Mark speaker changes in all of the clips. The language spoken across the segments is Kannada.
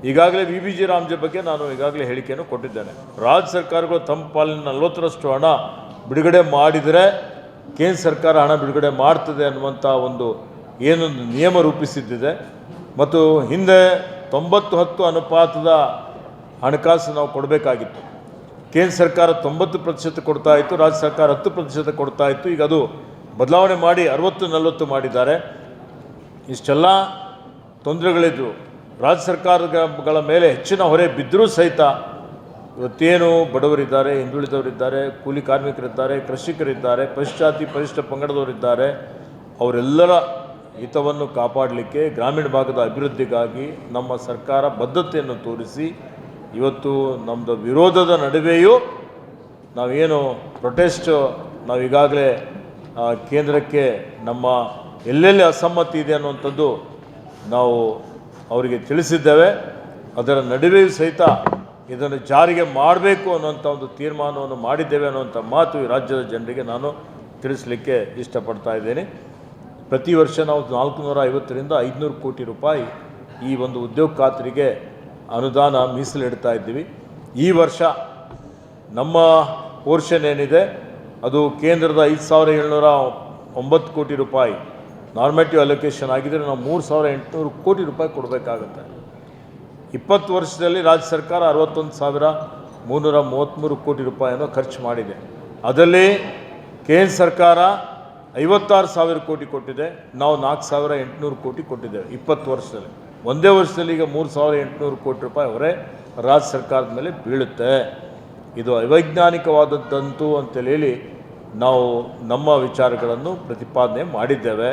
Speaker 1: ಈಗಾಗಲೇ VBG ರಾಮ್ಜಿ ಬಗ್ಗೆ ನಾನು ಈಗಾಗಲೇ ಹೇಳಿಕೆಯನ್ನು ಕೊಟ್ಟಿದ್ದೇನೆ. ರಾಜ್ಯ ಸರ್ಕಾರಗಳು ತಮ್ಮ ಪಾಲಿನ 40ರಷ್ಟು ಹಣ ಬಿಡುಗಡೆ ಮಾಡಿದರೆ ಕೇಂದ್ರ ಸರ್ಕಾರ ಹಣ ಬಿಡುಗಡೆ ಮಾಡ್ತದೆ ಅನ್ನುವಂಥ ಒಂದು ಏನೊಂದು ನಿಯಮ ರೂಪಿಸಿದ್ದಿದೆ ಮತ್ತು ಹಿಂದೆ 90-10 ಅನುಪಾತದ ಹಣಕಾಸು ನಾವು ಕೊಡಬೇಕಾಗಿತ್ತು. ಕೇಂದ್ರ ಸರ್ಕಾರ 90% ಕೊಡ್ತಾ ಇತ್ತು, ರಾಜ್ಯ ಸರ್ಕಾರ 10% ಕೊಡ್ತಾ ಇತ್ತು. ಈಗ ಅದು ಬದಲಾವಣೆ ಮಾಡಿ 60-40 ಮಾಡಿದ್ದಾರೆ. ಇಷ್ಟೆಲ್ಲ ತೊಂದರೆಗಳಿದ್ದು ರಾಜ್ಯ ಸರ್ಕಾರಗಳ ಮೇಲೆ ಹೆಚ್ಚಿನ ಹೊರೆ ಬಿದ್ದರೂ ಸಹಿತ ಇವತ್ತೇನು ಬಡವರಿದ್ದಾರೆ, ಹಿಂದುಳಿದವರಿದ್ದಾರೆ, ಕೂಲಿ ಕಾರ್ಮಿಕರಿದ್ದಾರೆ, ಕೃಷಿಕರಿದ್ದಾರೆ, ಪರಿಶಿಷ್ಟ ಪರಿಶಿಷ್ಟ ಪಂಗಡದವರಿದ್ದಾರೆ, ಅವರೆಲ್ಲರ ಹಿತವನ್ನು ಕಾಪಾಡಲಿಕ್ಕೆ ಗ್ರಾಮೀಣ ಭಾಗದ ಅಭಿವೃದ್ಧಿಗಾಗಿ ನಮ್ಮ ಸರ್ಕಾರ ಬದ್ಧತೆಯನ್ನು ತೋರಿಸಿ ಇವತ್ತು ನಮ್ಮದು ವಿರೋಧದ ನಡುವೆಯೂ ನಾವೇನು ಪ್ರೊಟೆಸ್ಟ್ ನಾವು ಈಗಾಗಲೇ ಕೇಂದ್ರಕ್ಕೆ ನಮ್ಮ ಎಲ್ಲೆಲ್ಲಿ ಅಸಮ್ಮತಿ ಇದೆ ಅನ್ನುವಂಥದ್ದು ನಾವು ಅವರಿಗೆ ತಿಳಿಸಿದ್ದೇವೆ. ಅದರ ನಡುವೆಯೂ ಸಹಿತ ಇದನ್ನು ಜಾರಿಗೆ ಮಾಡಬೇಕು ಅನ್ನುವಂಥ ಒಂದು ತೀರ್ಮಾನವನ್ನು ಮಾಡಿದ್ದೇವೆ ಅನ್ನುವಂಥ ಮಾತು ಈ ರಾಜ್ಯದ ಜನರಿಗೆ ನಾನು ತಿಳಿಸಲಿಕ್ಕೆ ಇಷ್ಟಪಡ್ತಾ ಇದ್ದೇನೆ. ಪ್ರತಿ ವರ್ಷ ನಾವು 450ರಿಂದ 500 ಕೋಟಿ ರೂಪಾಯಿ ಈ ಒಂದು ಉದ್ಯೋಗ ಖಾತ್ರಿಗೆ ಅನುದಾನ ಮೀಸಲಿಡ್ತಾ ಇದ್ದೀವಿ. ಈ ವರ್ಷ ನಮ್ಮ ಪೋರ್ಷನ್ ಏನಿದೆ ಅದು ಕೇಂದ್ರದ 5709 ಕೋಟಿ ರೂಪಾಯಿ ನಾರ್ಮೇಟಿವ್ ಅಲೋಕೇಶನ್ ಆಗಿದ್ದರೆ ನಾವು 3800 ಕೋಟಿ ರೂಪಾಯಿ ಕೊಡಬೇಕಾಗುತ್ತೆ. 20 ವರ್ಷದಲ್ಲಿ ರಾಜ್ಯ ಸರ್ಕಾರ 61,333 ಕೋಟಿ ರೂಪಾಯಿಯನ್ನು ಖರ್ಚು ಮಾಡಿದೆ. ಅದರಲ್ಲಿ ಕೇಂದ್ರ ಸರ್ಕಾರ 56,000 ಕೋಟಿ ಕೊಟ್ಟಿದೆ, ನಾವು 4,800 ಕೋಟಿ ಕೊಟ್ಟಿದ್ದೇವೆ 20 ವರ್ಷದಲ್ಲಿ. ಒಂದೇ ವರ್ಷದಲ್ಲಿ ಈಗ 3,800 ಕೋಟಿ ರೂಪಾಯಿ ಹೊರೆ ರಾಜ್ಯ ಸರ್ಕಾರದ ಮೇಲೆ ಬೀಳುತ್ತೆ. ಇದು ಅವೈಜ್ಞಾನಿಕವಾದದ್ದಂತೂ ಅಂತೇಳಿ ನಾವು ನಮ್ಮ ವಿಚಾರಗಳನ್ನು ಪ್ರತಿಪಾದನೆ ಮಾಡಿದ್ದೇವೆ.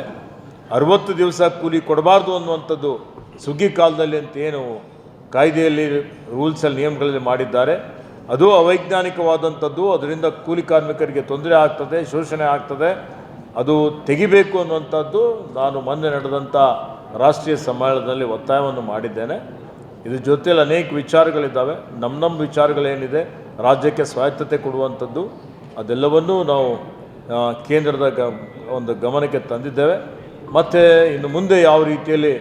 Speaker 1: 60 ದಿವಸ ಕೂಲಿ ಕೊಡಬಾರ್ದು ಅನ್ನುವಂಥದ್ದು ಸುಗ್ಗಿ ಕಾಲದಲ್ಲಿ ಅಂತ ಏನು ಕಾಯ್ದೆಯಲ್ಲಿ ರೂಲ್ಸಲ್ಲಿ ನಿಯಮಗಳಲ್ಲಿ ಮಾಡಿದ್ದಾರೆ, ಅದು ಅವೈಜ್ಞಾನಿಕವಾದಂಥದ್ದು. ಅದರಿಂದ ಕೂಲಿ ಕಾರ್ಮಿಕರಿಗೆ ತೊಂದರೆ ಆಗ್ತದೆ, ಶೋಷಣೆ ಆಗ್ತದೆ, ಅದು ತೆಗಿಬೇಕು ಅನ್ನುವಂಥದ್ದು ನಾನು ಮೊನ್ನೆ ನಡೆದಂಥ ರಾಷ್ಟ್ರೀಯ ಸಮ್ಮೇಳನದಲ್ಲಿ ಒತ್ತಾಯವನ್ನು ಮಾಡಿದ್ದೇನೆ. ಇದ್ರ ಜೊತೆಯಲ್ಲಿ ಅನೇಕ ವಿಚಾರಗಳಿದ್ದಾವೆ. ನಮ್ಮ ವಿಚಾರಗಳೇನಿದೆ ರಾಜ್ಯಕ್ಕೆ ಸ್ವಾಯತ್ತತೆ ಕೊಡುವಂಥದ್ದು ಅದೆಲ್ಲವನ್ನೂ ನಾವು ಕೇಂದ್ರದ ಒಂದು ಗಮನಕ್ಕೆ ತಂದಿದ್ದೇವೆ. ಮತ್ತು ಇನ್ನು ಮುಂದೆ ಯಾವ ರೀತಿಯಲ್ಲಿ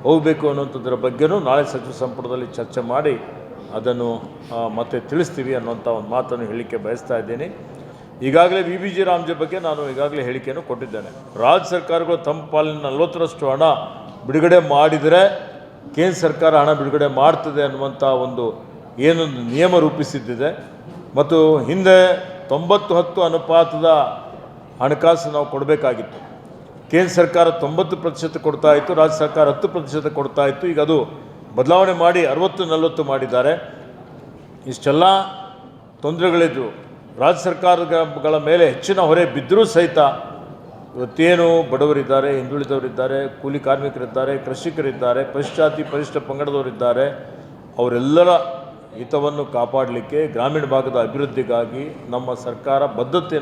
Speaker 1: ಹೋಗಬೇಕು ಅನ್ನುವಂಥದ್ರ ಬಗ್ಗೆಯೂ ನಾಳೆ ಸಚಿವ ಸಂಪುಟದಲ್ಲಿ ಚರ್ಚೆ ಮಾಡಿ ಅದನ್ನು ಮತ್ತೆ ತಿಳಿಸ್ತೀವಿ ಅನ್ನುವಂಥ ಒಂದು ಮಾತನ್ನು ಹೇಳಲಿಕ್ಕೆ ಬಯಸ್ತಾ ಇದ್ದೀನಿ. ಈಗಾಗಲೇ VBG ರಾಮ್ಜಿ ಬಗ್ಗೆ ನಾನು ಈಗಾಗಲೇ ಹೇಳಿಕೆಯನ್ನು ಕೊಟ್ಟಿದ್ದೇನೆ. ರಾಜ್ಯ ಸರ್ಕಾರಗಳು ತಮ್ಮ ಪಾಲಿನ 40ರಷ್ಟು ಹಣ ಬಿಡುಗಡೆ ಮಾಡಿದರೆ ಕೇಂದ್ರ ಸರ್ಕಾರ ಹಣ ಬಿಡುಗಡೆ ಮಾಡ್ತದೆ ಅನ್ನುವಂಥ ಒಂದು ಏನೊಂದು ನಿಯಮ ರೂಪಿಸಿದ್ದಿದೆ ಮತ್ತು ಹಿಂದೆ 90-10 ಅನುಪಾತದ ಹಣಕಾಸು ನಾವು ಕೊಡಬೇಕಾಗಿತ್ತು. ಕೇಂದ್ರ ಸರ್ಕಾರ 90% ಕೊಡ್ತಾ ಇತ್ತು, ರಾಜ್ಯ ಸರ್ಕಾರ 10% ಕೊಡ್ತಾ ಇತ್ತು. ಈಗ ಅದು ಬದಲಾವಣೆ ಮಾಡಿ 60-40 ಮಾಡಿದ್ದಾರೆ. ಇಷ್ಟೆಲ್ಲ ತೊಂದರೆಗಳಿದ್ದು ರಾಜ್ಯ ಸರ್ಕಾರಗಳ ಮೇಲೆ ಹೆಚ್ಚಿನ ಹೊರೆ ಬಿದ್ದರೂ ಸಹಿತ ಇವತ್ತೇನು ಬಡವರಿದ್ದಾರೆ, ಹಿಂದುಳಿದವರಿದ್ದಾರೆ, ಕೂಲಿ ಕಾರ್ಮಿಕರಿದ್ದಾರೆ, ಕೃಷಿಕರಿದ್ದಾರೆ, ಪರಿಶಿಷ್ಟ ಪಂಗಡದವರಿದ್ದಾರೆ, ಅವರೆಲ್ಲರ ಹಿತವನ್ನು ಕಾಪಾಡಲಿಕ್ಕೆ ಗ್ರಾಮೀಣ ಭಾಗದ ಅಭಿವೃದ್ಧಿಗಾಗಿ ನಮ್ಮ ಸರ್ಕಾರ ಬದ್ಧತೆಯನ್ನು